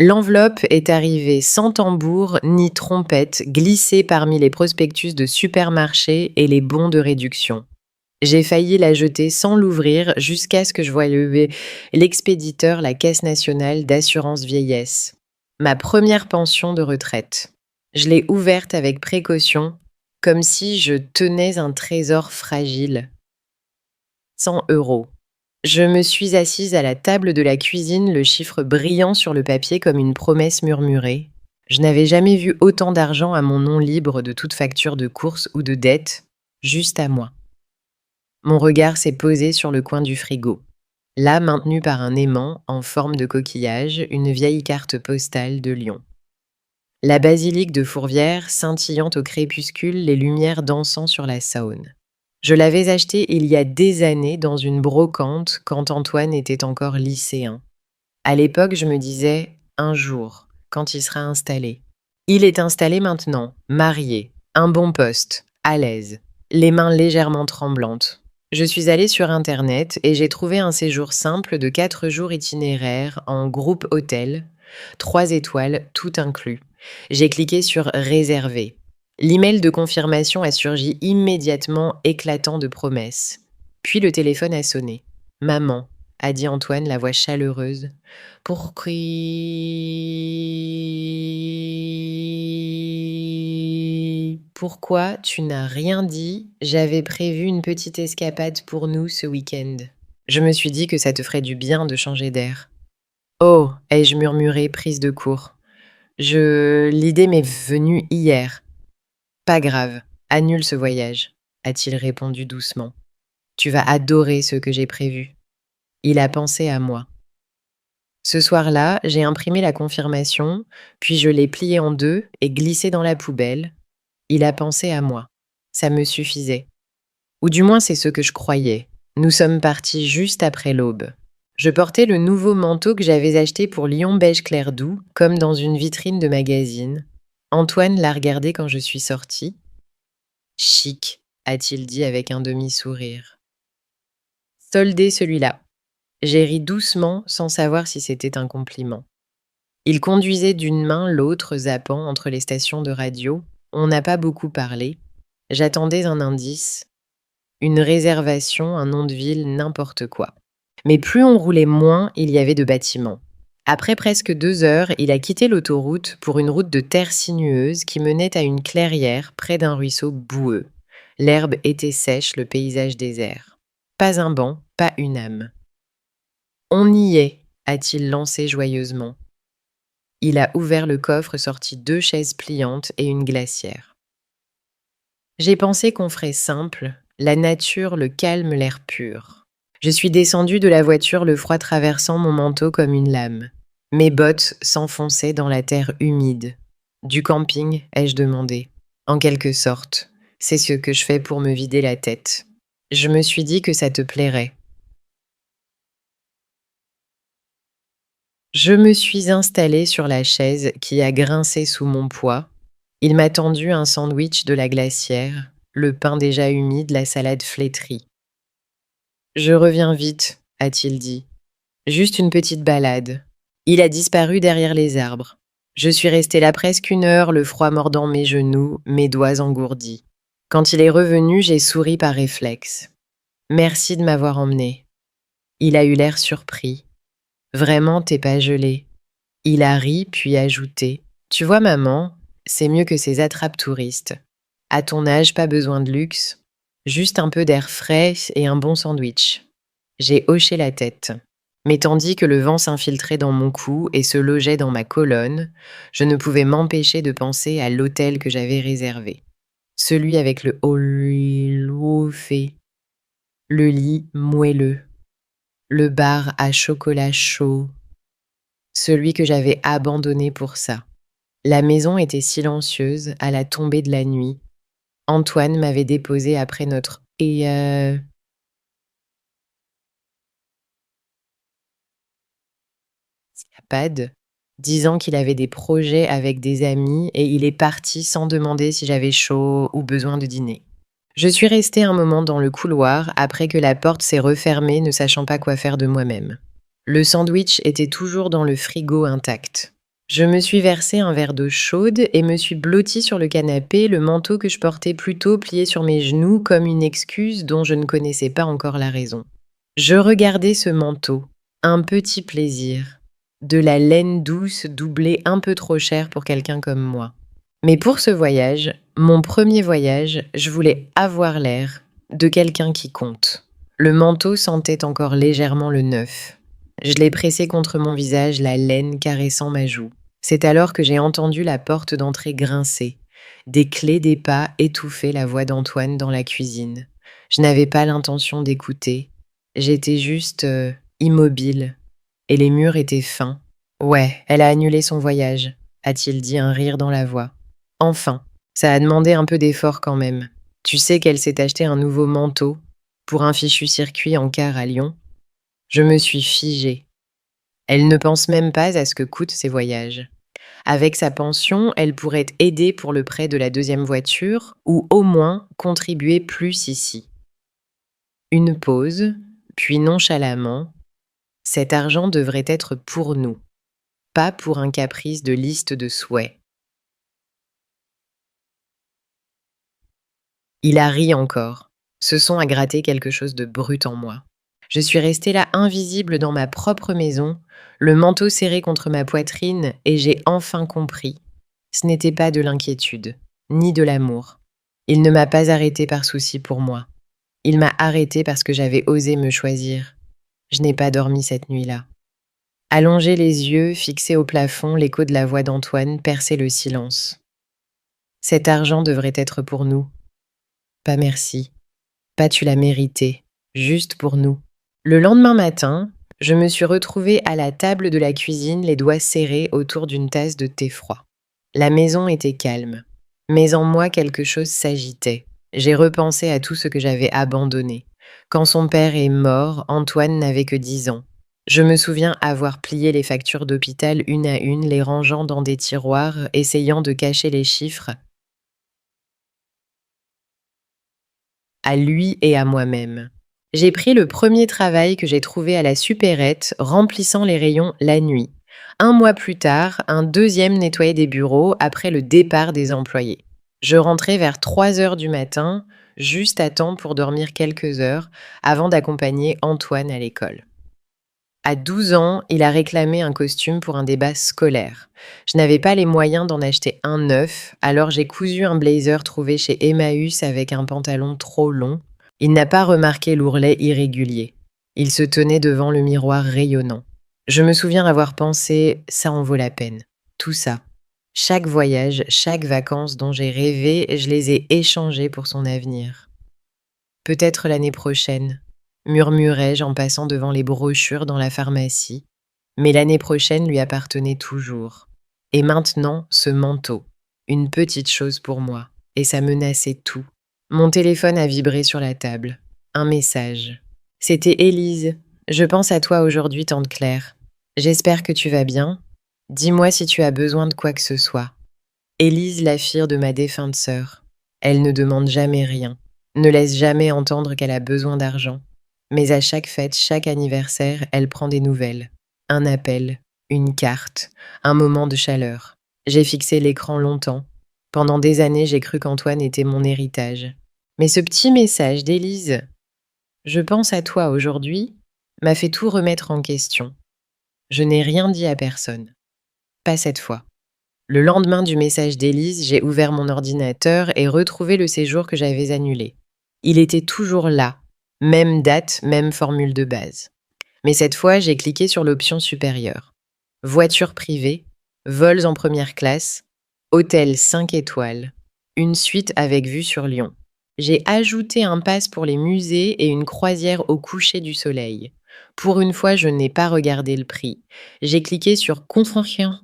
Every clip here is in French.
L'enveloppe est arrivée sans tambour ni trompette, glissée parmi les prospectus de supermarchés et les bons de réduction. J'ai failli la jeter sans l'ouvrir jusqu'à ce que je voie lever l'expéditeur la Caisse nationale d'assurance vieillesse. Ma première pension de retraite. Je l'ai ouverte avec précaution, comme si je tenais un trésor fragile. 100 euros. Je me suis assise à la table de la cuisine, le chiffre brillant sur le papier comme une promesse murmurée. Je n'avais jamais vu autant d'argent à mon nom libre de toute facture de course ou de dette, juste à moi. Mon regard s'est posé sur le coin du frigo. Là, maintenue par un aimant en forme de coquillage, une vieille carte postale de Lyon. La basilique de Fourvière scintillant au crépuscule, les lumières dansant sur la Saône. Je l'avais achetée il y a des années dans une brocante quand Antoine était encore lycéen. À l'époque, je me disais « un jour, quand il sera installé ». Il est installé maintenant, marié, un bon poste, à l'aise, les mains légèrement tremblantes. Je suis allée sur Internet et j'ai trouvé un séjour simple de 4 jours itinéraire en groupe hôtel, 3 étoiles, tout inclus. J'ai cliqué sur « Réserver ». L'email de confirmation a surgi immédiatement, éclatant de promesses. Puis le téléphone a sonné. « Maman », a dit Antoine, la voix chaleureuse. « Pourquoi tu n'as rien dit? J'avais prévu une petite escapade pour nous ce week-end. Je me suis dit que ça te ferait du bien de changer d'air. »« Oh » ai-je murmuré, prise de court. L'idée m'est venue hier. Pas grave, annule ce voyage, a-t-il répondu doucement. Tu vas adorer ce que j'ai prévu. Il a pensé à moi. Ce soir-là, j'ai imprimé la confirmation, puis je l'ai pliée en 2 et glissée dans la poubelle. Il a pensé à moi. Ça me suffisait. Ou du moins c'est ce que je croyais. Nous sommes partis juste après l'aube. Je portais le nouveau manteau que j'avais acheté pour Lyon beige clair doux, comme dans une vitrine de magazine. Antoine l'a regardé quand je suis sortie. « Chic », a-t-il dit avec un demi-sourire. Soldé celui-là. J'ai ri doucement sans savoir si c'était un compliment. Il conduisait d'une main l'autre, zappant entre les stations de radio. On n'a pas beaucoup parlé. J'attendais un indice, une réservation, un nom de ville, n'importe quoi. Mais plus on roulait, moins il y avait de bâtiments. Après presque 2 heures, il a quitté l'autoroute pour une route de terre sinueuse qui menait à une clairière près d'un ruisseau boueux. L'herbe était sèche, le paysage désert. Pas un banc, pas une âme. « On y est », a-t-il lancé joyeusement. Il a ouvert le coffre, sorti 2 chaises pliantes et une glacière. J'ai pensé qu'on ferait simple, la nature, le calme, l'air pur. Je suis descendue de la voiture, le froid traversant mon manteau comme une lame. Mes bottes s'enfonçaient dans la terre humide. Du camping, ai-je demandé. En quelque sorte, c'est ce que je fais pour me vider la tête. Je me suis dit que ça te plairait. Je me suis installée sur la chaise qui a grincé sous mon poids. Il m'a tendu un sandwich de la glacière, le pain déjà humide, la salade flétrie. « Je reviens vite », a-t-il dit. « Juste une petite balade. » Il a disparu derrière les arbres. Je suis restée là presque 1 heure, le froid mordant mes genoux, mes doigts engourdis. Quand il est revenu, j'ai souri par réflexe. « Merci de m'avoir emmenée. » Il a eu l'air surpris. « Vraiment, t'es pas gelée. » Il a ri, puis ajouté. « Tu vois, maman, c'est mieux que ces attrape-touristes. À ton âge, pas besoin de luxe. Juste un peu d'air frais et un bon sandwich. » J'ai hoché la tête. Mais tandis que le vent s'infiltrait dans mon cou et se logeait dans ma colonne, je ne pouvais m'empêcher de penser à l'hôtel que j'avais réservé. Celui avec le haut fait, le lit moelleux, le bar à chocolat chaud, celui que j'avais abandonné pour ça. La maison était silencieuse à la tombée de la nuit. Antoine m'avait déposé après notre escapade, disant qu'il avait des projets avec des amis et il est parti sans demander si j'avais chaud ou besoin de dîner. Je suis restée un moment dans le couloir après que la porte s'est refermée, ne sachant pas quoi faire de moi-même. Le sandwich était toujours dans le frigo intact. Je me suis versé un verre d'eau chaude et me suis blottie sur le canapé, le manteau que je portais plutôt plié sur mes genoux comme une excuse dont je ne connaissais pas encore la raison. Je regardais ce manteau, un petit plaisir, de la laine douce doublée un peu trop chère pour quelqu'un comme moi. Mais pour ce voyage, mon premier voyage, je voulais avoir l'air de quelqu'un qui compte. Le manteau sentait encore légèrement le neuf. Je l'ai pressé contre mon visage, la laine caressant ma joue. C'est alors que j'ai entendu la porte d'entrée grincer. Des clés des pas étouffaient la voix d'Antoine dans la cuisine. Je n'avais pas l'intention d'écouter. J'étais juste immobile. Et les murs étaient fins. Ouais, elle a annulé son voyage, a-t-il dit, un rire dans la voix. Enfin, ça a demandé un peu d'effort quand même. Tu sais qu'elle s'est acheté un nouveau manteau pour un fichu circuit en car à Lyon. Je me suis figée. Elle ne pense même pas à ce que coûtent ses voyages. Avec sa pension, elle pourrait aider pour le prêt de la deuxième voiture ou au moins contribuer plus ici. Une pause, puis nonchalamment, cet argent devrait être pour nous, pas pour un caprice de liste de souhaits. Il a ri encore. Ce son a gratté quelque chose de brut en moi. Je suis restée là invisible dans ma propre maison, le manteau serré contre ma poitrine, et j'ai enfin compris. Ce n'était pas de l'inquiétude, ni de l'amour. Il ne m'a pas arrêtée par souci pour moi. Il m'a arrêtée parce que j'avais osé me choisir. Je n'ai pas dormi cette nuit-là. Allongé les yeux, fixé au plafond, l'écho de la voix d'Antoine perçait le silence. Cet argent devrait être pour nous. Pas merci. Pas tu l'as mérité. Juste pour nous. Le lendemain matin, je me suis retrouvée à la table de la cuisine, les doigts serrés autour d'une tasse de thé froid. La maison était calme, mais en moi quelque chose s'agitait. J'ai repensé à tout ce que j'avais abandonné. Quand son père est mort, Antoine n'avait que 10 ans. Je me souviens avoir plié les factures d'hôpital une à une, les rangeant dans des tiroirs, essayant de cacher les chiffres à lui et à moi-même. J'ai pris le premier travail que j'ai trouvé à la supérette, remplissant les rayons la nuit. 1 mois plus tard, un deuxième nettoyait des bureaux après le départ des employés. Je rentrais vers 3 heures du matin, juste à temps pour dormir quelques heures, avant d'accompagner Antoine à l'école. À 12 ans, il a réclamé un costume pour un débat scolaire. Je n'avais pas les moyens d'en acheter un neuf, alors j'ai cousu un blazer trouvé chez Emmaüs avec un pantalon trop long. Il n'a pas remarqué l'ourlet irrégulier. Il se tenait devant le miroir rayonnant. Je me souviens avoir pensé, ça en vaut la peine. Tout ça. Chaque voyage, chaque vacances dont j'ai rêvé, je les ai échangés pour son avenir. Peut-être l'année prochaine, murmurai-je en passant devant les brochures dans la pharmacie, mais l'année prochaine lui appartenait toujours. Et maintenant, ce manteau, une petite chose pour moi, et ça menaçait tout. Mon téléphone a vibré sur la table. Un message. C'était Élise. Je pense à toi aujourd'hui, tante Claire. J'espère que tu vas bien. Dis-moi si tu as besoin de quoi que ce soit. Élise, la fille de ma défunte sœur. Elle ne demande jamais rien, ne laisse jamais entendre qu'elle a besoin d'argent. Mais à chaque fête, chaque anniversaire, elle prend des nouvelles. Un appel, une carte, un moment de chaleur. J'ai fixé l'écran longtemps. Pendant des années, j'ai cru qu'Antoine était mon héritage. Mais ce petit message d'Élise, je pense à toi aujourd'hui, m'a fait tout remettre en question. Je n'ai rien dit à personne. Pas cette fois. Le lendemain du message d'Élise, j'ai ouvert mon ordinateur et retrouvé le séjour que j'avais annulé. Il était toujours là, même date, même formule de base. Mais cette fois, j'ai cliqué sur l'option supérieure. Voiture privée, vols en première classe, hôtel 5 étoiles, une suite avec vue sur Lyon. J'ai ajouté un pass pour les musées et une croisière au coucher du soleil. Pour une fois, je n'ai pas regardé le prix. J'ai cliqué sur Confirmer.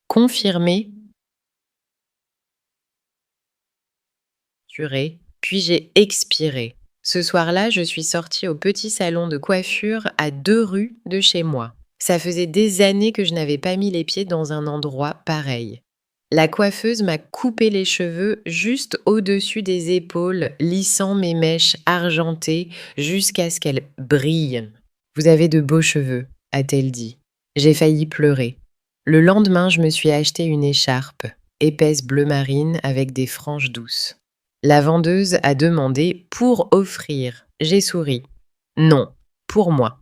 Confirmer, puis j'ai expiré. Ce soir-là, je suis sortie au petit salon de coiffure à 2 rues de chez moi. Ça faisait des années que je n'avais pas mis les pieds dans un endroit pareil. La coiffeuse m'a coupé les cheveux juste au-dessus des épaules, lissant mes mèches argentées jusqu'à ce qu'elles brillent. Vous avez de beaux cheveux, a-t-elle dit. J'ai failli pleurer. Le lendemain, je me suis acheté une écharpe, épaisse bleu marine avec des franges douces. La vendeuse a demandé pour offrir. J'ai souri. Non, pour moi.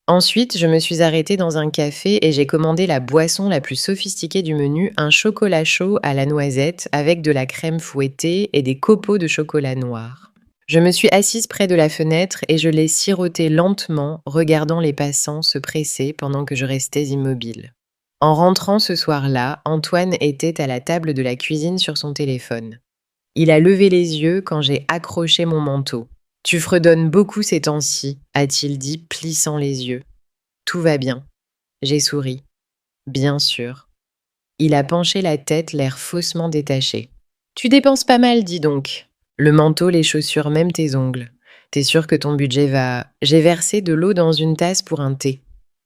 Ensuite, je me suis arrêtée dans un café et j'ai commandé la boisson la plus sophistiquée du menu, un chocolat chaud à la noisette avec de la crème fouettée et des copeaux de chocolat noir. Je me suis assise près de la fenêtre et je l'ai siroté lentement, regardant les passants se presser pendant que je restais immobile. En rentrant ce soir-là, Antoine était à la table de la cuisine sur son téléphone. Il a levé les yeux quand j'ai accroché mon manteau. Tu fredonnes beaucoup ces temps-ci, a-t-il dit, plissant les yeux. Tout va bien. J'ai souri. Bien sûr. Il a penché la tête, l'air faussement détaché. Tu dépenses pas mal, dis donc. Le manteau, les chaussures, même tes ongles. T'es sûr que ton budget va... J'ai versé de l'eau dans une tasse pour un thé.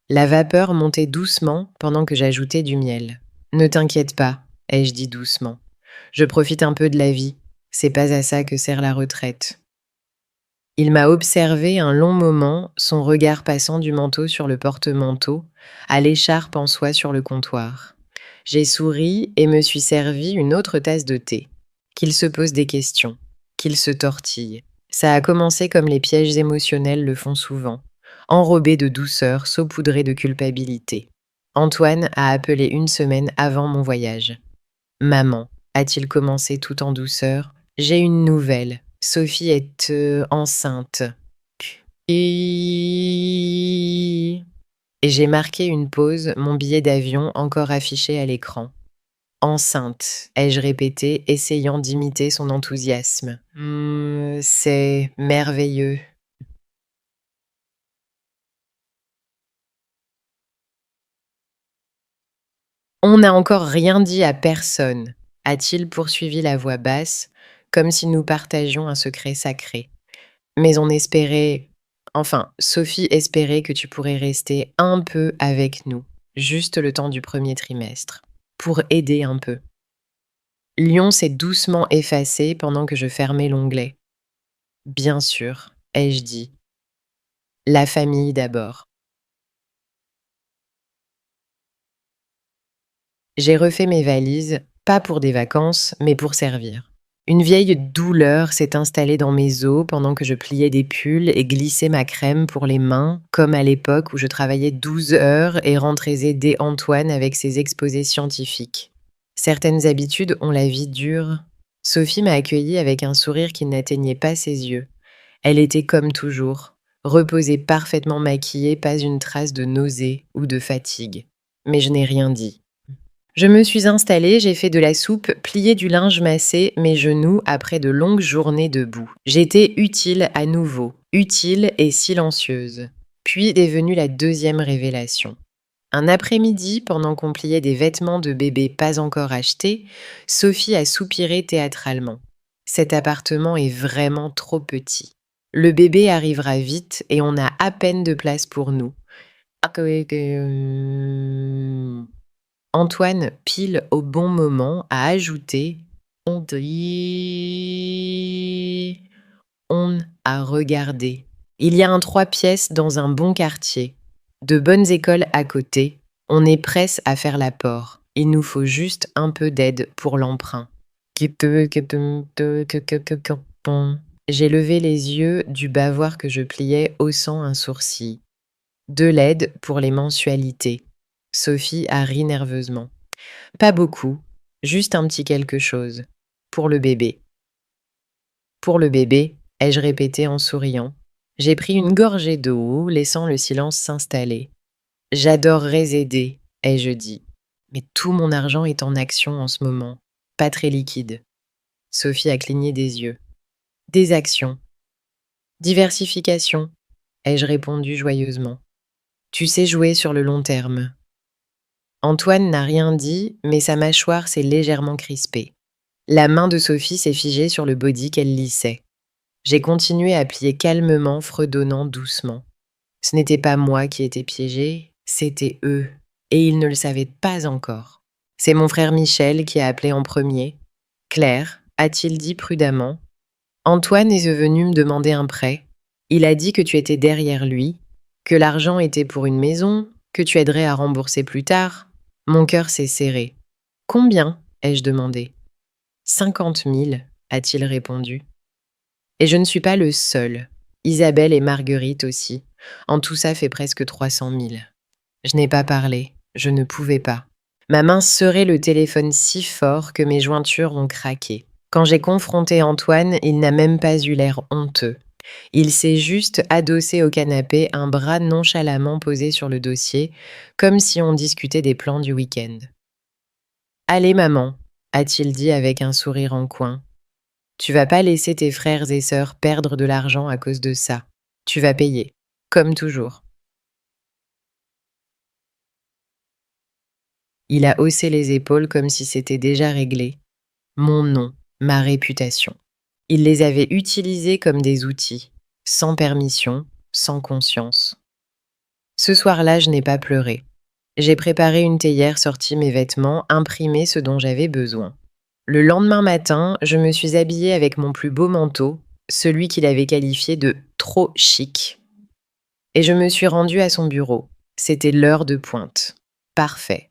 La vapeur montait doucement pendant que j'ajoutais du miel. Ne t'inquiète pas, ai-je dit doucement. Je profite un peu de la vie. C'est pas à ça que sert la retraite. Il m'a observé un long moment, son regard passant du manteau sur le porte-manteau, à l'écharpe en soie sur le comptoir. J'ai souri et me suis servi une autre tasse de thé. Qu'il se pose des questions, qu'il se tortille. Ça a commencé comme les pièges émotionnels le font souvent, enrobé de douceur, saupoudré de culpabilité. Antoine a appelé une semaine avant mon voyage. Maman, a-t-il commencé tout en douceur, j'ai une nouvelle. Sophie est enceinte. Et j'ai marqué une pause, mon billet d'avion encore affiché à l'écran. Enceinte, ai-je répété, essayant d'imiter son enthousiasme. C'est merveilleux. On n'a encore rien dit à personne, a-t-il poursuivi la voix basse, comme si nous partagions un secret sacré. Mais on espérait... Enfin, Sophie espérait que tu pourrais rester un peu avec nous, juste le temps du premier trimestre, pour aider un peu. Lyon s'est doucement effacé pendant que je fermais l'onglet. Bien sûr, ai-je dit. La famille d'abord. J'ai refait mes valises, pas pour des vacances, mais pour servir. Une vieille douleur s'est installée dans mes os pendant que je pliais des pulls et glissais ma crème pour les mains, comme à l'époque où je travaillais 12 heures et rentrais aider Antoine avec ses exposés scientifiques. Certaines habitudes ont la vie dure. Sophie m'a accueillie avec un sourire qui n'atteignait pas ses yeux. Elle était comme toujours, reposée, parfaitement maquillée, pas une trace de nausée ou de fatigue. Mais je n'ai rien dit. Je me suis installée, j'ai fait de la soupe, plié du linge massé mes genoux après de longues journées debout. J'étais utile à nouveau, utile et silencieuse. Puis est venue la deuxième révélation. Un après-midi, pendant qu'on pliait des vêtements de bébé pas encore achetés, Sophie a soupiré théâtralement. Cet appartement est vraiment trop petit. Le bébé arrivera vite et on a à peine de place pour nous. Antoine, pile au bon moment, a ajouté « On dit... On a regardé. Il y a un 3 pièces dans un bon quartier. De bonnes écoles à côté. On est presse à faire l'apport. Il nous faut juste un peu d'aide pour l'emprunt. » J'ai levé les yeux du bavoir que je pliais, haussant un sourcil. De l'aide pour les mensualités. Sophie a ri nerveusement. Pas beaucoup, juste un petit quelque chose. Pour le bébé. Pour le bébé, ai-je répété en souriant. J'ai pris une gorgée d'eau, laissant le silence s'installer. J'adorerais aider, ai-je dit. Mais tout mon argent est en action en ce moment. Pas très liquide. Sophie a cligné des yeux. Des actions. Diversification, ai-je répondu joyeusement. Tu sais jouer sur le long terme. Antoine n'a rien dit, mais sa mâchoire s'est légèrement crispée. La main de Sophie s'est figée sur le body qu'elle lissait. J'ai continué à plier calmement, fredonnant doucement. Ce n'était pas moi qui étais piégée, c'était eux, et ils ne le savaient pas encore. C'est mon frère Michel qui a appelé en premier. « Claire », a-t-il dit prudemment, « Antoine est venu me demander un prêt. Il a dit que tu étais derrière lui, Que l'argent était pour une maison, que tu aiderais à rembourser plus tard. Mon cœur s'est serré. Combien ai-je demandé. 50 000, a-t-il répondu. Et je ne suis pas le seul. Isabelle et Marguerite aussi. En tout ça fait presque 300 000. Je n'ai pas parlé. Je ne pouvais pas. Ma main serrait le téléphone si fort que mes jointures ont craqué. Quand j'ai confronté Antoine, il n'a même pas eu l'air honteux. Il s'est juste adossé au canapé, un bras nonchalamment posé sur le dossier, comme si on discutait des plans du week-end. « Allez, maman », a-t-il dit avec un sourire en coin. « Tu vas pas laisser tes frères et sœurs perdre de l'argent à cause de ça. Tu vas payer, comme toujours. » Il a haussé les épaules comme si c'était déjà réglé. Mon nom, ma réputation. Il les avait utilisés comme des outils, sans permission, sans conscience. Ce soir-là, je n'ai pas pleuré. J'ai préparé une théière, sorti mes vêtements, imprimé ce dont j'avais besoin. Le lendemain matin, je me suis habillée avec mon plus beau manteau, celui qu'il avait qualifié de « trop chic ». Et je me suis rendue à son bureau. C'était l'heure de pointe. Parfait.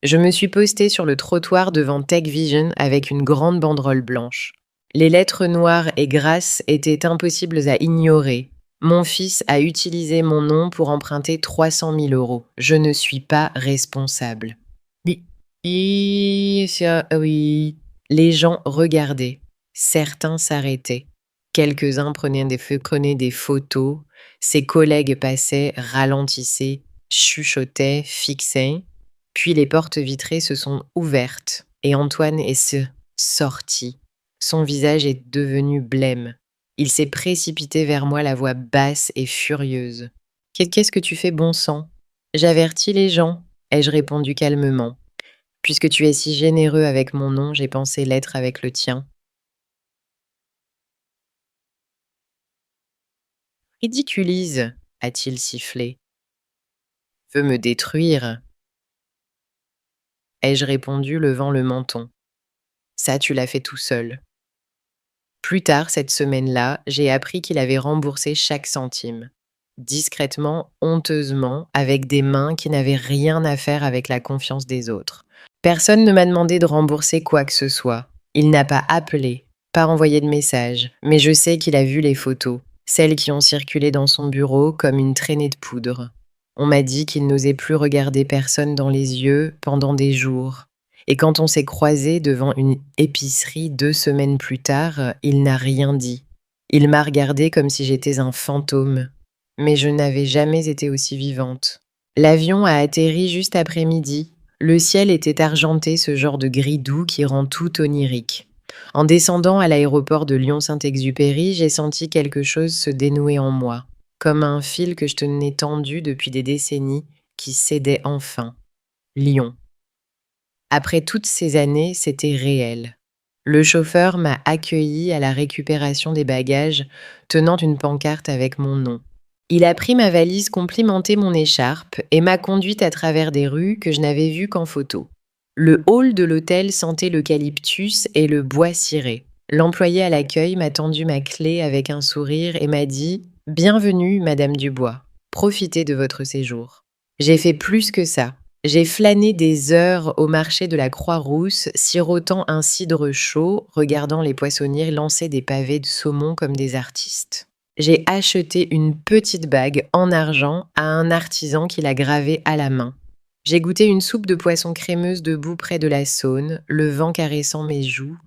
Je me suis postée sur le trottoir devant Tech Vision avec une grande banderole blanche. Les lettres noires et grasses étaient impossibles à ignorer. Mon fils a utilisé mon nom pour emprunter 300 000 €. Je ne suis pas responsable. Oui. Les gens regardaient. Certains s'arrêtaient. Quelques-uns prenaient des photos. Ses collègues passaient, ralentissaient, chuchotaient, fixaient. Puis les portes vitrées se sont ouvertes et Antoine est sorti. Son visage est devenu blême. Il s'est précipité vers moi, la voix basse et furieuse. « Qu'est-ce que tu fais, bon sang ? J'avertis les gens, ai-je répondu calmement. Puisque tu es si généreux avec mon nom, j'ai pensé l'être avec le tien. Ridiculise, a-t-il sifflé. Veux me détruire, ai-je répondu, levant le menton. Ça, tu l'as fait tout seul. Plus tard, cette semaine-là, j'ai appris qu'il avait remboursé chaque centime. Discrètement, honteusement, avec des mains qui n'avaient rien à faire avec la confiance des autres. Personne ne m'a demandé de rembourser quoi que ce soit. Il n'a pas appelé, pas envoyé de message, mais je sais qu'il a vu les photos, celles qui ont circulé dans son bureau comme une traînée de poudre. On m'a dit qu'il n'osait plus regarder personne dans les yeux pendant des jours. Et quand on s'est croisés devant une épicerie 2 semaines plus tard, il n'a rien dit. Il m'a regardé comme si j'étais un fantôme. Mais je n'avais jamais été aussi vivante. L'avion a atterri juste après midi. Le ciel était argenté, ce genre de gris doux qui rend tout onirique. En descendant à l'aéroport de Lyon-Saint-Exupéry, j'ai senti quelque chose se dénouer en moi, comme un fil que je tenais tendu depuis des décennies qui cédait enfin. Lyon. Après toutes ces années, c'était réel. Le chauffeur m'a accueilli à la récupération des bagages, tenant une pancarte avec mon nom. Il a pris ma valise, complimenté mon écharpe et m'a conduite à travers des rues que je n'avais vues qu'en photo. Le hall de l'hôtel sentait l'eucalyptus et le bois ciré. L'employé à l'accueil m'a tendu ma clé avec un sourire et m'a dit « Bienvenue, Madame Dubois. Profitez de votre séjour. » J'ai fait plus que ça. J'ai flâné des heures au marché de la Croix-Rousse, sirotant un cidre chaud, regardant les poissonniers lancer des pavés de saumon comme des artistes. J'ai acheté une petite bague en argent à un artisan qui l'a gravée à la main. J'ai goûté une soupe de poisson crémeuse debout près de la Saône, le vent caressant mes joues.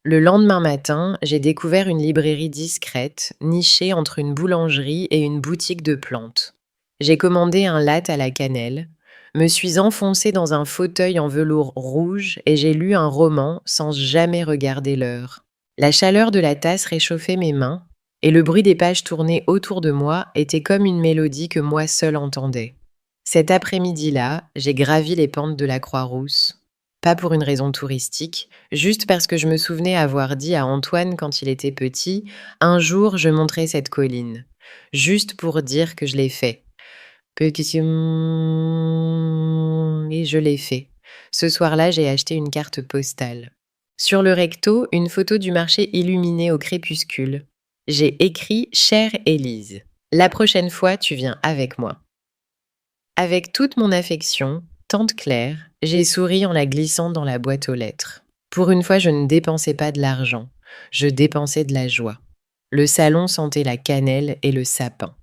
Le lendemain matin, j'ai découvert une librairie discrète, nichée entre une boulangerie et une boutique de plantes. J'ai commandé un latte à la cannelle, me suis enfoncée dans un fauteuil en velours rouge et j'ai lu un roman sans jamais regarder l'heure. La chaleur de la tasse réchauffait mes mains et le bruit des pages tournées autour de moi était comme une mélodie que moi seule entendais. Cet après-midi-là, j'ai gravi les pentes de la Croix-Rousse. Pas pour une raison touristique, juste parce que je me souvenais avoir dit à Antoine quand il était petit, un jour je monterai cette colline. Juste pour dire que je l'ai fait. Et je l'ai fait. Ce soir-là, j'ai acheté une carte postale. Sur le recto, une photo du marché illuminé au crépuscule. J'ai écrit « Chère Élise, la prochaine fois, tu viens avec moi ». Avec toute mon affection, tante Claire, j'ai souri en la glissant dans la boîte aux lettres. Pour une fois, je ne dépensais pas de l'argent, je dépensais de la joie. Le salon sentait la cannelle et le sapin.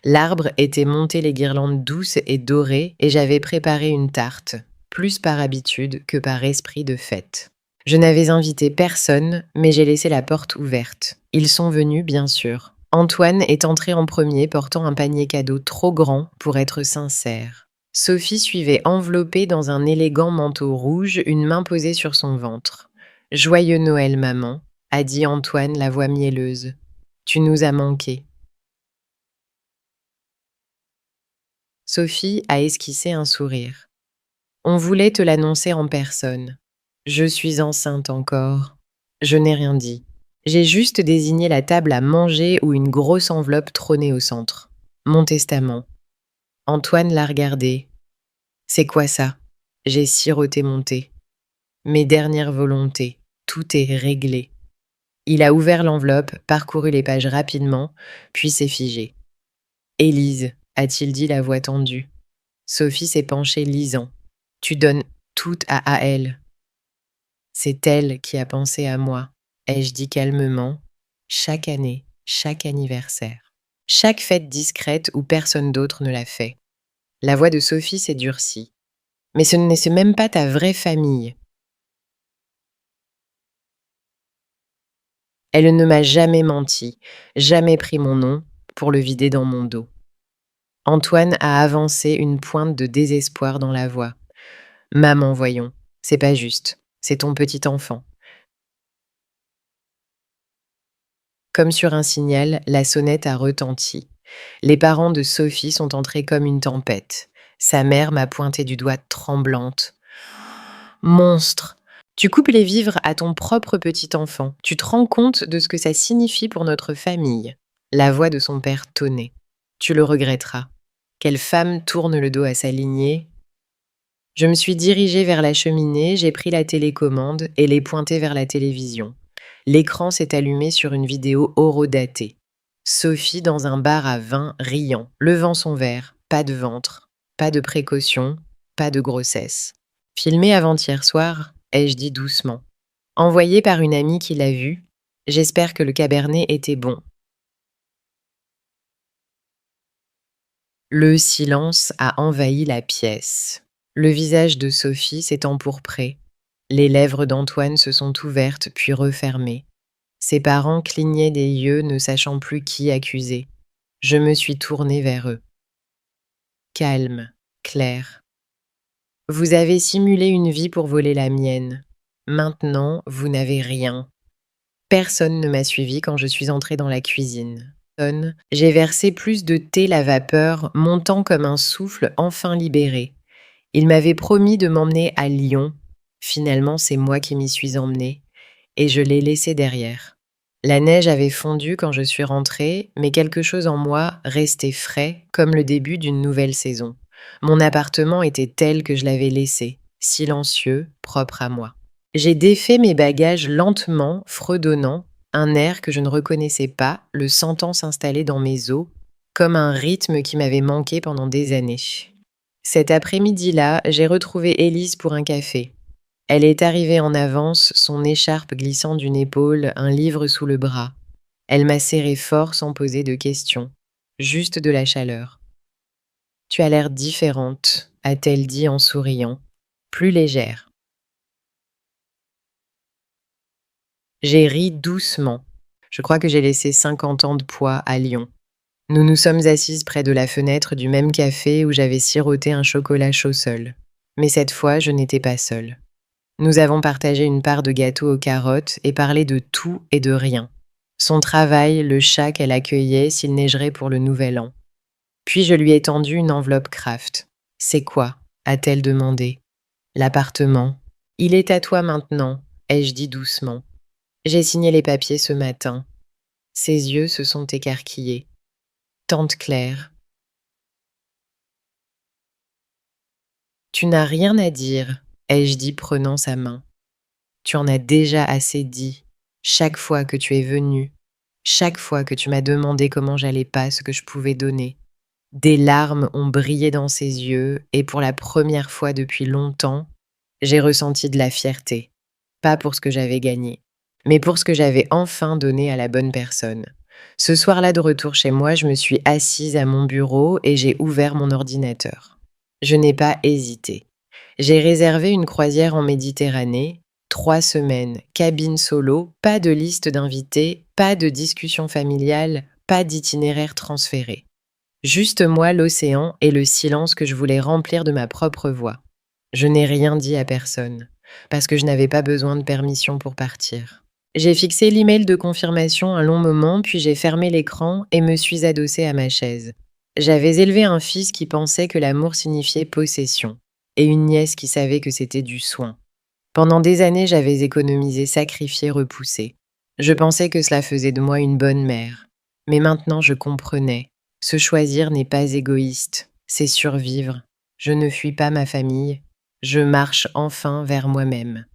L'arbre était monté les guirlandes douces et dorées et j'avais préparé une tarte, plus par habitude que par esprit de fête. Je n'avais invité personne, mais j'ai laissé la porte ouverte. Ils sont venus, bien sûr. Antoine est entré en premier portant un panier cadeau trop grand pour être sincère. Sophie suivait enveloppée dans un élégant manteau rouge, une main posée sur son ventre. « Joyeux Noël, maman », a dit Antoine, la voix mielleuse. « Tu nous as manqué. » Sophie a esquissé un sourire. « On voulait te l'annoncer en personne. Je suis enceinte encore. » Je n'ai rien dit. J'ai juste désigné la table à manger où une grosse enveloppe trônait au centre. Mon testament. Antoine l'a regardé. « C'est quoi ça ?» J'ai siroté mon thé. Mes dernières volontés. Tout est réglé. Il a ouvert l'enveloppe, parcouru les pages rapidement, puis s'est figé. « Élise », a-t-il dit la voix tendue. Sophie s'est penchée lisant. « Tu donnes tout à elle. » C'est elle qui a pensé à moi, ai-je dit calmement, chaque année, chaque anniversaire, chaque fête discrète où personne d'autre ne l'a fait. La voix de Sophie s'est durcie. Mais ce n'est même pas ta vraie famille. Elle ne m'a jamais menti, jamais pris mon nom pour le vider dans mon dos. Antoine a avancé une pointe de désespoir dans la voix. Maman, voyons, c'est pas juste, c'est ton petit enfant. Comme sur un signal, la sonnette a retenti. Les parents de Sophie sont entrés comme une tempête. Sa mère m'a pointé du doigt tremblante. « Monstre ! Tu coupes les vivres à ton propre petit enfant. Tu te rends compte de ce que ça signifie pour notre famille. » La voix de son père tonnait. « Tu le regretteras. Quelle femme tourne le dos à sa lignée ?» Je me suis dirigée vers la cheminée, j'ai pris la télécommande et l'ai pointée vers la télévision. L'écran s'est allumé sur une vidéo horodatée. Sophie dans un bar à vin riant, levant son verre, pas de ventre, pas de précaution, pas de grossesse. Filmé avant-hier soir, ai-je dit doucement. Envoyé par une amie qui l'a vu, j'espère que le cabernet était bon. Le silence a envahi la pièce. Le visage de Sophie s'est empourpré. Les lèvres d'Antoine se sont ouvertes puis refermées. Ses parents clignaient des yeux, ne sachant plus qui accuser. Je me suis tournée vers eux. Calme, Claire. Vous avez simulé une vie pour voler la mienne. Maintenant, vous n'avez rien. Personne ne m'a suivi quand je suis entrée dans la cuisine. J'ai versé plus de thé la vapeur, montant comme un souffle enfin libéré. Il m'avait promis de m'emmener à Lyon. Finalement, c'est moi qui m'y suis emmenée. Et je l'ai laissé derrière. La neige avait fondu quand je suis rentrée, mais quelque chose en moi restait frais, comme le début d'une nouvelle saison. Mon appartement était tel que je l'avais laissé, silencieux, propre à moi. J'ai défait mes bagages lentement, fredonnant, un air que je ne reconnaissais pas, le sentant s'installer dans mes os, comme un rythme qui m'avait manqué pendant des années. Cet après-midi-là, j'ai retrouvé Élise pour un café. Elle est arrivée en avance, son écharpe glissant d'une épaule, un livre sous le bras. Elle m'a serré fort sans poser de questions, juste de la chaleur. « Tu as l'air différente », a-t-elle dit en souriant, plus légère. J'ai ri doucement. Je crois que j'ai laissé 50 ans de poids à Lyon. Nous nous sommes assises près de la fenêtre du même café où j'avais siroté un chocolat chaud seul. Mais cette fois, je n'étais pas seule. Nous avons partagé une part de gâteau aux carottes et parlé de tout et de rien. Son travail, le chat qu'elle accueillait s'il neigerait pour le nouvel an. Puis je lui ai tendu une enveloppe Kraft. « C'est quoi ?» a-t-elle demandé. « L'appartement. Il est à toi maintenant, ai-je dit doucement. J'ai signé les papiers ce matin. » Ses yeux se sont écarquillés. « Tante Claire. » « Tu n'as rien à dire, ai-je dit prenant sa main. Tu en as déjà assez dit, chaque fois que tu es venue, chaque fois que tu m'as demandé comment j'allais pas, ce que je pouvais donner. Des larmes ont brillé dans ses yeux et pour la première fois depuis longtemps, j'ai ressenti de la fierté. Pas pour ce que j'avais gagné, mais pour ce que j'avais enfin donné à la bonne personne. Ce soir-là de retour chez moi, je me suis assise à mon bureau et j'ai ouvert mon ordinateur. Je n'ai pas hésité. J'ai réservé une croisière en Méditerranée, 3 semaines, cabine solo, pas de liste d'invités, pas de discussion familiale, pas d'itinéraire transféré. Juste moi, l'océan et le silence que je voulais remplir de ma propre voix. Je n'ai rien dit à personne, parce que je n'avais pas besoin de permission pour partir. J'ai fixé l'email de confirmation un long moment, puis j'ai fermé l'écran et me suis adossée à ma chaise. J'avais élevé un fils qui pensait que l'amour signifiait possession, et une nièce qui savait que c'était du soin. Pendant des années, j'avais économisé, sacrifié, repoussé. Je pensais que cela faisait de moi une bonne mère. Mais maintenant, je comprenais. Se choisir n'est pas égoïste, c'est survivre. Je ne fuis pas ma famille, je marche enfin vers moi-même.